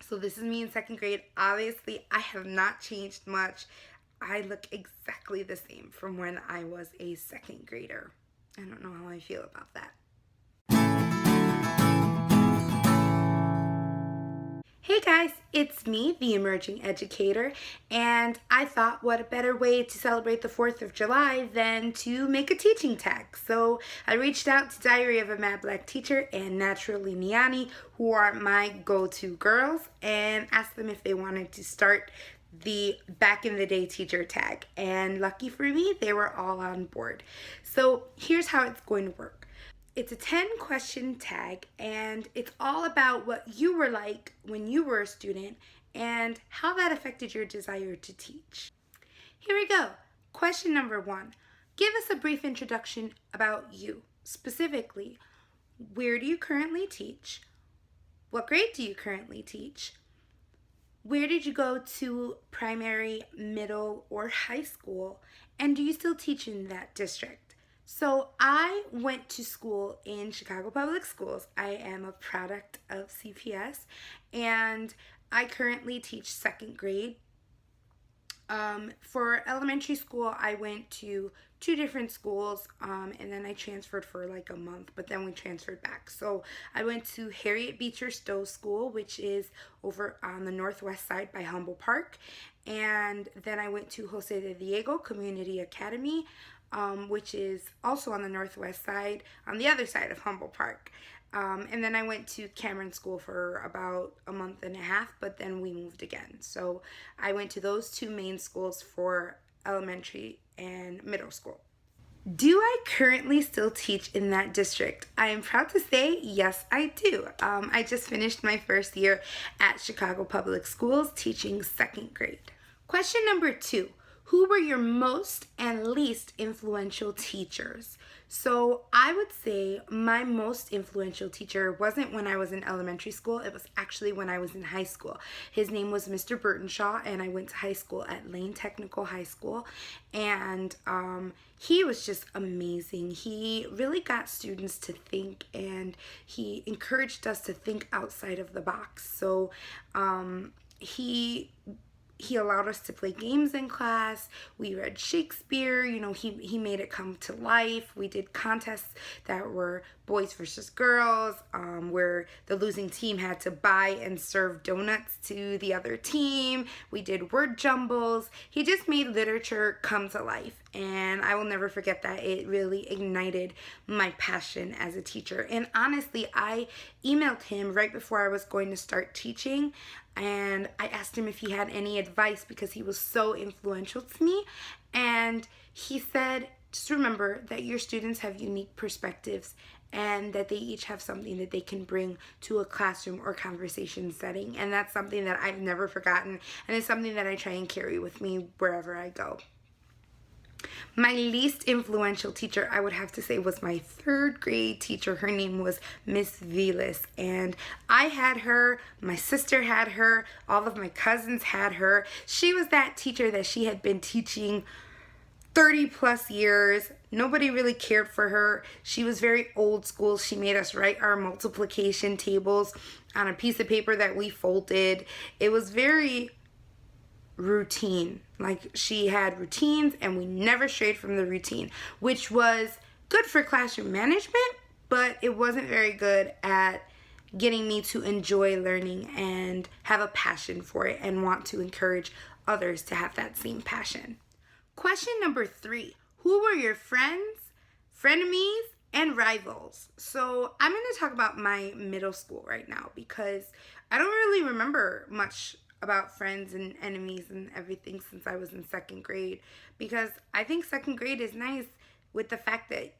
So this is me in second grade. Obviously, I have not changed much. I look exactly the same from when I was a second grader. I don't know how I feel about that. Hey guys, it's me, the emerging educator, and I thought what a better way to celebrate the 4th of July than to make a teaching tag. So I reached out to Diary of a Mad Black Teacher and Naturally Niani, who are my go-to girls, and asked them if they wanted to start the back in the day teacher tag. And lucky for me, they were all on board. So here's how it's going to work. It's a 10-question tag, and it's all about what you were like when you were a student and how that affected your desire to teach. Here we go. Question number 1. Give us a brief introduction about you. Specifically, where do you currently teach? What grade do you currently teach? Where did you go to primary, middle, or high school? And do you still teach in that district? So I went to school in Chicago Public Schools. I am a product of CPS, and I currently teach second grade. For elementary school, I went to 2 different schools, and then I transferred for like a month, but then we transferred back. So I went to Harriet Beecher Stowe School, which is over on the northwest side by Humboldt Park, and then I went to Jose de Diego Community Academy, which is also on the northwest side, on the other side of Humboldt Park. And then I went to Cameron School for about a month and a half, but then we moved again. So I went to those 2 main schools for elementary and middle school. Do I currently still teach in that district? I am proud to say, yes, I do. I just finished my first year at Chicago Public Schools teaching second grade. Question number 2. Who were your most and least influential teachers? So I would say my most influential teacher wasn't when I was in elementary school. It was actually when I was in high school. His name was Mr. Burtonshaw, and I went to high school at Lane Technical High School. And he was just amazing. He really got students to think, and he encouraged us to think outside of the box. So he allowed us to play games in class. We read Shakespeare. You know, he made it come to life. We did contests that were boys versus girls, where the losing team had to buy and serve donuts to the other team. We did word jumbles. He just made literature come to life, and I will never forget that. It really ignited my passion as a teacher. And honestly, I emailed him right before I was going to start teaching, and I asked him if he had any advice because he was so influential to me. And he said, just remember that your students have unique perspectives and that they each have something that they can bring to a classroom or conversation setting. And that's something that I've never forgotten, and it's something that I try and carry with me wherever I go. My least influential teacher, I would have to say, was my 3rd grade teacher. Her name was Miss Vilas, and I had her, my sister had her, all of my cousins had her. She was that teacher that she had been teaching 30 plus years. Nobody really cared for her. She was very old school. She made us write our multiplication tables on a piece of paper that we folded. It was very routine. Like, she had routines, and we never strayed from the routine, which was good for classroom management, but it wasn't very good at getting me to enjoy learning and have a passion for it and want to encourage others to have that same passion. Question number 3. Who were your friends, frenemies, and rivals? So I'm going to talk about my middle school right now because I don't really remember much about friends and enemies and everything since I was in second grade, because I think second grade is nice with the fact that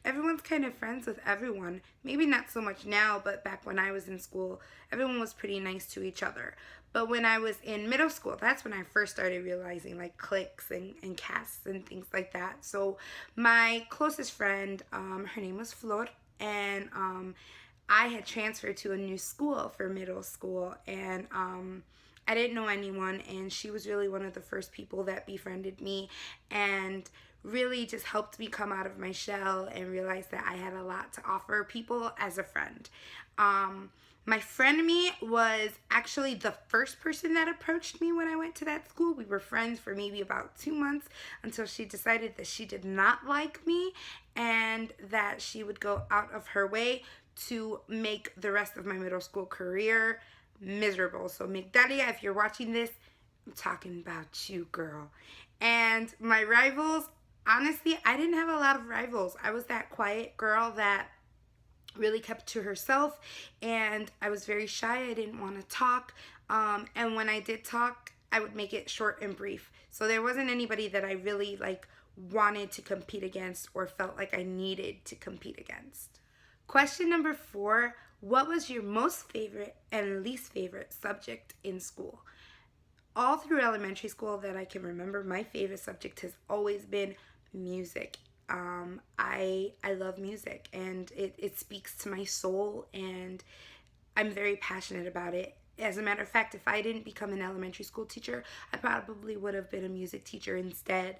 everyone's kind of friends with everyone. Maybe not so much now, but back when I was in school, everyone was pretty nice to each other. But when I was in middle school, that's when I first started realizing like cliques and casts and things like that. So my closest friend, her name was Flor, and I had transferred to a new school for middle school, and I didn't know anyone, and she was really one of the first people that befriended me and really just helped me come out of my shell and realize that I had a lot to offer people as a friend. My frenemy was actually the first person that approached me when I went to that school. We were friends for maybe about 2 months until she decided that she did not like me and that she would go out of her way to make the rest of my middle school career miserable. So Migdalia, if you're watching this, I'm talking about you, girl. And my rivals, honestly, I didn't have a lot of rivals. I was that quiet girl that really kept to herself, and I was very shy. I didn't want to talk, and when I did talk, I would make it short and brief. So there wasn't anybody that I really wanted to compete against or felt like I needed to compete against. Question number 4, what was your most favorite and least favorite subject in school? All through elementary school that I can remember, my favorite subject has always been music. I love music, and it speaks to my soul, and I'm very passionate about it. As a matter of fact, if I didn't become an elementary school teacher, I probably would have been a music teacher instead.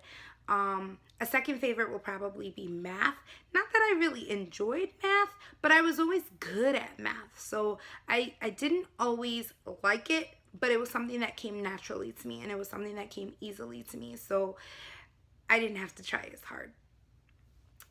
A second favorite will probably be math. Not that I really enjoyed math, but I was always good at math. So I didn't always like it, but it was something that came naturally to me, and it was something that came easily to me. So I didn't have to try as hard.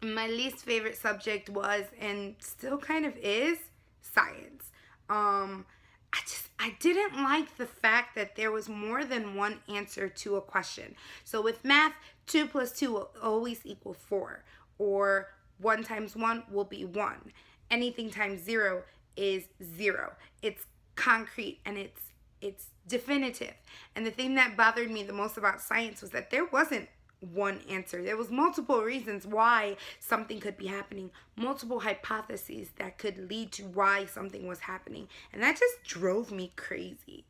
My least favorite subject was, and still kind of is, science. I didn't like the fact that there was more than one answer to a question. So with math, 2 plus 2 will always equal 4, or 1 times 1 will be 1. Anything times 0 is 0. It's concrete, and it's definitive. And the thing that bothered me the most about science was that there wasn't one answer. There was multiple reasons why something could be happening, multiple hypotheses that could lead to why something was happening, and that just drove me crazy.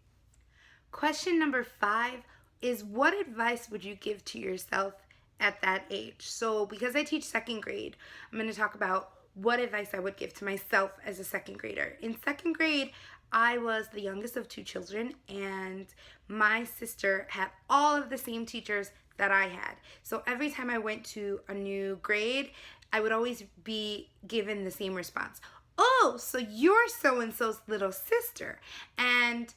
Question number 5 is, what advice would you give to yourself at that age? So because I teach second grade, I'm going to talk about what advice I would give to myself as a second grader. In second grade, I was the youngest of 2 children, and my sister had all of the same teachers that I had. So every time I went to a new grade, I would always be given the same response. Oh, so you're so-and-so's little sister. And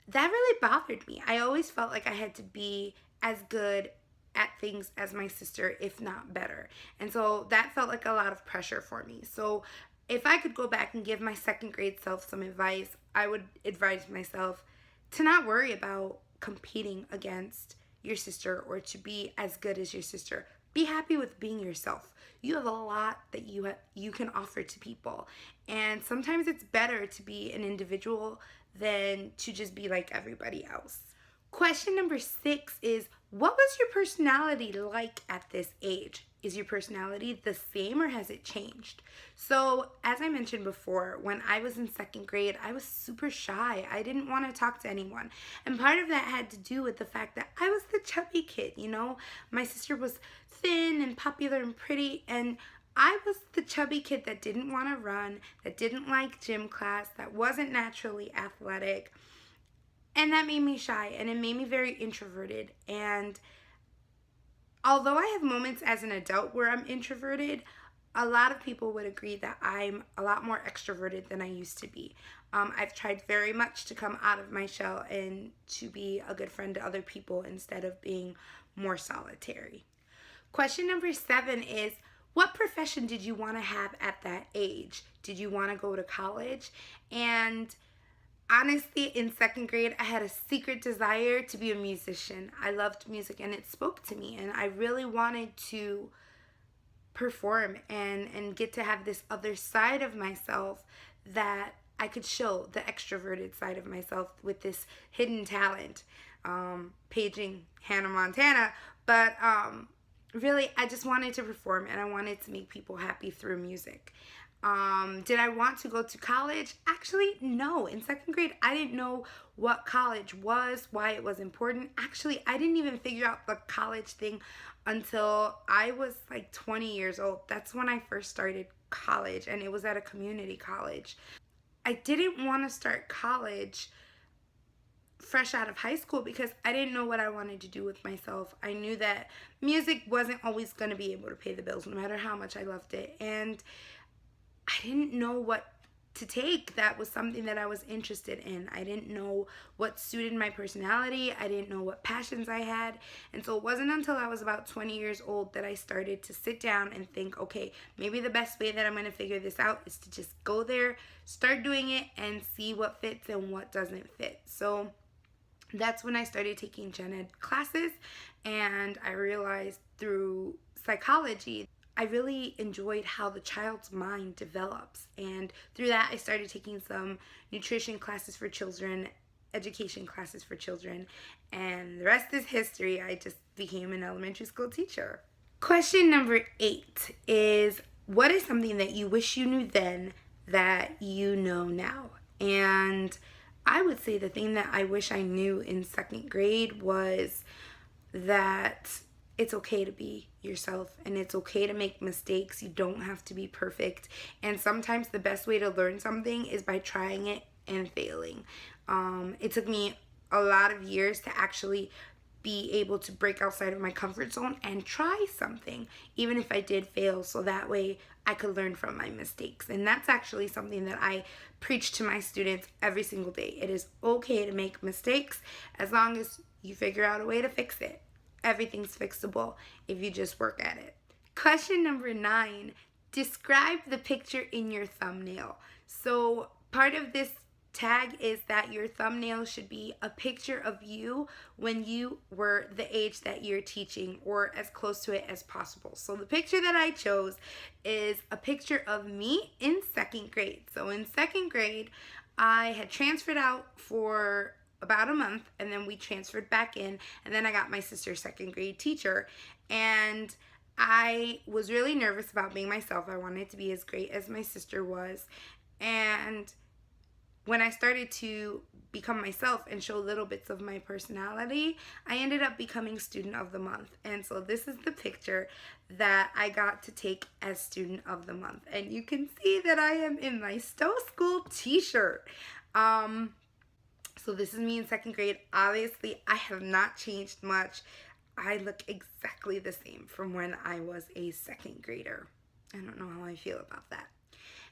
that really bothered me. I always felt like I had to be as good at things as my sister, if not better. And so that felt like a lot of pressure for me. So if I could go back and give my second grade self some advice, I would advise myself to not worry about competing against your sister or to be as good as your sister. Be happy with being yourself. You have a lot that you can offer to people, and sometimes it's better to be an individual than to just be like everybody else. Question number 6 is, what was your personality like at this age? Is your personality the same, or has it changed? So as I mentioned before, when I was in second grade, I was super shy. I didn't want to talk to anyone. And part of that had to do with the fact that I was the chubby kid, you know? My sister was thin and popular and pretty, and I was the chubby kid that didn't want to run, that didn't like gym class, that wasn't naturally athletic. And that made me shy, and it made me very introverted. And although I have moments as an adult where I'm introverted, a lot of people would agree that I'm a lot more extroverted than I used to be. I've tried very much to come out of my shell and to be a good friend to other people instead of being more solitary. Question number 7 is, what profession did you want to have at that age? Did you want to go to college? And honestly, in second grade, I had a secret desire to be a musician. I loved music, and it spoke to me, and I really wanted to perform and get to have this other side of myself that I could show, the extroverted side of myself with this hidden talent, paging Hannah Montana. But really, I just wanted to perform, and I wanted to make people happy through music. Did I want to go to college? Actually, no. In second grade, I didn't know what college was, why it was important. Actually, I didn't even figure out the college thing until I was like 20 years old. That's when I first started college, and it was at a community college. I didn't want to start college fresh out of high school because I didn't know what I wanted to do with myself. I knew that music wasn't always going to be able to pay the bills no matter how much I loved it. And I didn't know what to take that was something that I was interested in. I didn't know what suited my personality. I didn't know what passions I had. And so it wasn't until I was about 20 years old that I started to sit down and think, okay, maybe the best way that I'm going to figure this out is to just go there, start doing it, and see what fits and what doesn't fit. So that's when I started taking gen ed classes, and I realized through psychology I really enjoyed how the child's mind develops. And through that, I started taking some nutrition classes for children, education classes for children, and the rest is history. I just became an elementary school teacher. Question number 8 is, what is something that you wish you knew then that you know now? And I would say the thing that I wish I knew in 2nd grade was that it's okay to be yourself, and it's okay to make mistakes. You don't have to be perfect. And sometimes the best way to learn something is by trying it and failing. It took me a lot of years to actually be able to break outside of my comfort zone and try something, even if I did fail, so that way I could learn from my mistakes. And that's actually something that I preach to my students every single day. It is okay to make mistakes as long as you figure out a way to fix it. Everything's fixable if you just work at it. Question number 9, describe the picture in your thumbnail. So part of this tag is that your thumbnail should be a picture of you when you were the age that you're teaching, or as close to it as possible. So the picture that I chose is a picture of me in 2nd grade. So in 2nd grade, I had transferred out for about a month, and then we transferred back in, and then I got my sister's 2nd grade teacher, and I was really nervous about being myself. I wanted to be as great as my sister was, and when I started to become myself and show little bits of my personality, I ended up becoming Student of the Month. And so this is the picture that I got to take as Student of the Month, and you can see that I am in my Stowe School t-shirt. So this is me in 2nd grade. Obviously, I have not changed much. I look exactly the same from when I was a 2nd grader. I don't know how I feel about that.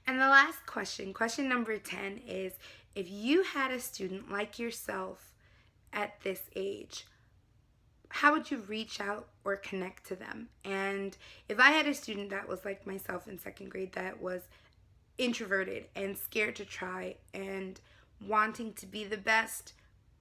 And the last question, question number 10, is if you had a student like yourself at this age, how would you reach out or connect to them? And if I had a student that was like myself in 2nd grade, that was introverted and scared to try and wanting to be the best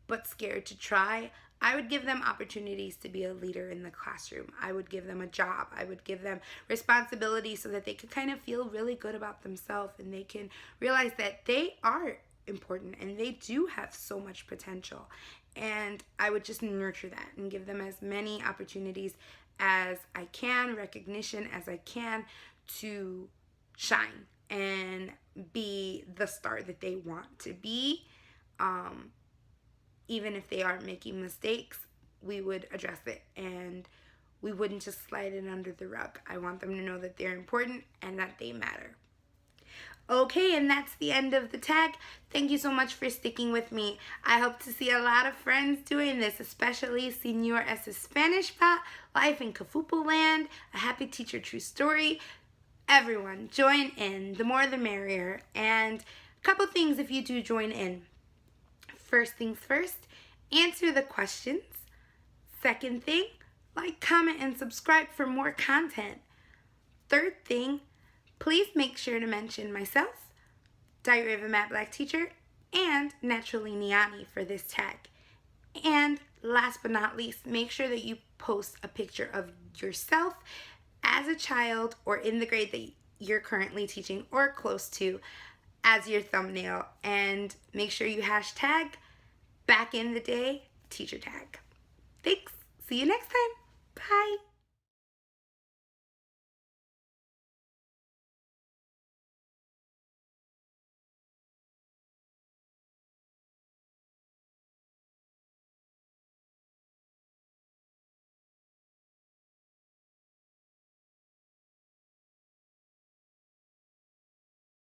but scared to try, I would give them opportunities to be a leader in the classroom. I would give them a job. I would give them responsibility so that they could kind of feel really good about themselves, and they can realize that they are important and they do have so much potential. And I would just nurture that and give them as many opportunities as I can, recognition as I can, to shine and be the star that they want to be. Even if they are making mistakes, we would address it, and we wouldn't just slide it under the rug. I want them to know that they're important and that they matter. Okay, and that's the end of the tag. Thank you so much for sticking with me. I hope to see a lot of friends doing this, especially Señor S. Spanish Pa, Life in Kafupo Land, A Happy Teacher True Story. Everyone, join in. The more the merrier. And a couple things if you do join in. First things first, answer the questions. Second thing, like, comment, and subscribe for more content. Third thing, please make sure to mention myself, Diary of a Matte Black Teacher, and Naturally Niani for this tag. And last but not least, make sure that you post a picture of yourself as a child or in the grade that you're currently teaching or close to as your thumbnail, and make sure you hashtag back in the day teacher tag. Thanks. See you next time.